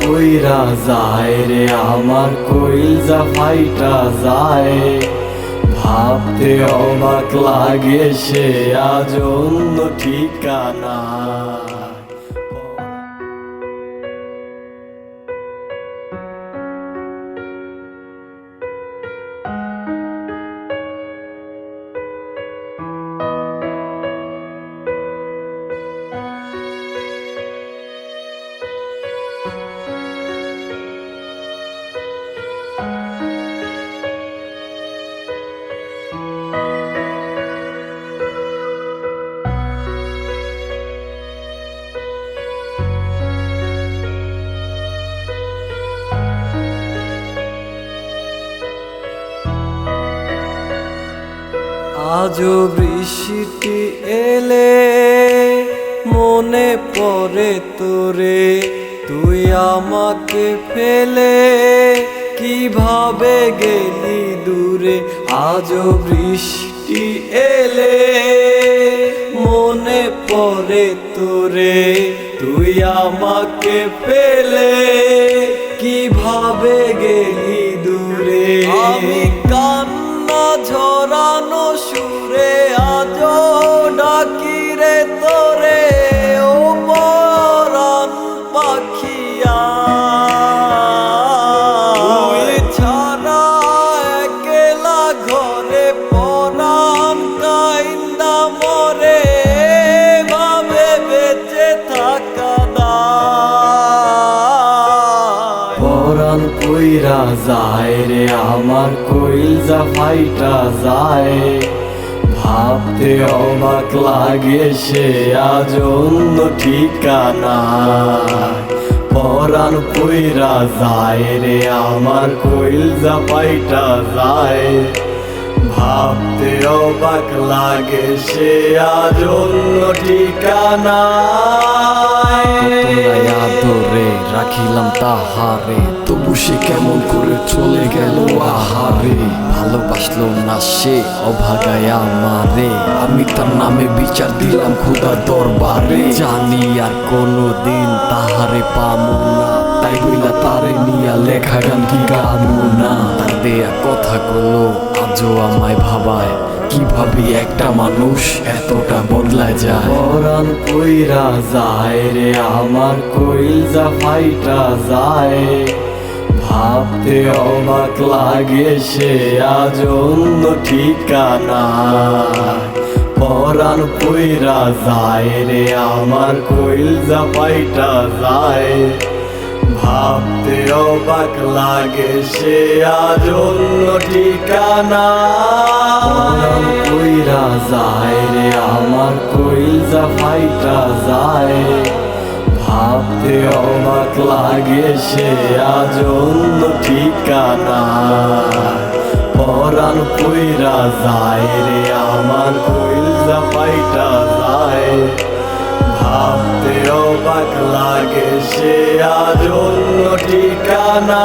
কইরা যায় রে আমার কইলজা ফাইটা যায়, ভাবতে অবাক লাগে সে আজ অন্য ঠিকানা। আজও বৃষ্টি এলে মনে পড়ে তোরে, তুই আমাকে ফেলে কিভাবে গেলি দূরে। আজও বৃষ্টি এলে মনে পড়ে তোরে, তুই আমাকে ফেলে কিভাবে গেলি দূরে। আমি কান্না ঝরানো সুরে আজও ডাকি রে তোরে, ও পরাণ পাখিয়া তুই ছাড়া একলা ঘরে পরাণ কাইন্দা মরে, ভাবে বেঁচে থাকা দায়। পরাণ কইরা যায় রে আমার কইলজা ফাইটা যায়, ভাবতে অবাক লাগে সে আজ অন্য ঠিকানা। পরাণ কইরা যায় রে আমার কইলজা ফাইটা যায়, ভাবতে অবাক লাগে সে আজ অন্য ঠিকানা। ধরে রাখিলাম তাহারে, তবু সে কেমন করে চলে গেল আহারে। ভালোবাসলো না সে অভাগায় আমারে, আমি তার নামে বিচার দিলাম খোদার দরবারে। জানি আর কোনদিন তাহারে পামু না, তাই বইলা তারে নিয়া লেখা গান কি গাবো না। তার দেয়া কথাগুলো আজও আমায় ভাবায়, কিভাবে একটা মানুষ এতটা বদলায় যায়। পরাণ কইরা যায় রে আমার কইলজা ফাইটা যায়, ভাবতে অবাক লাগে সে আজ অন্য ঠিকানা। পরাণ কইরা যায় রে আমার কইলজা ফাইটা যায়, ভাবতে অবাক লাগে সে আজ অন্য ঠিকানা। পরাণ কইরা যায় রে আমার কইলজা ফাইটা যায়, ভাবতে অবাক লাগে সে আজ অন্য ঠিকানা। পরাণ কইরা যায় রে আমার কইলজা ফাইটা যায়, ভাবতে অবাক লাগে সে আজ অন্য ঠিকানা।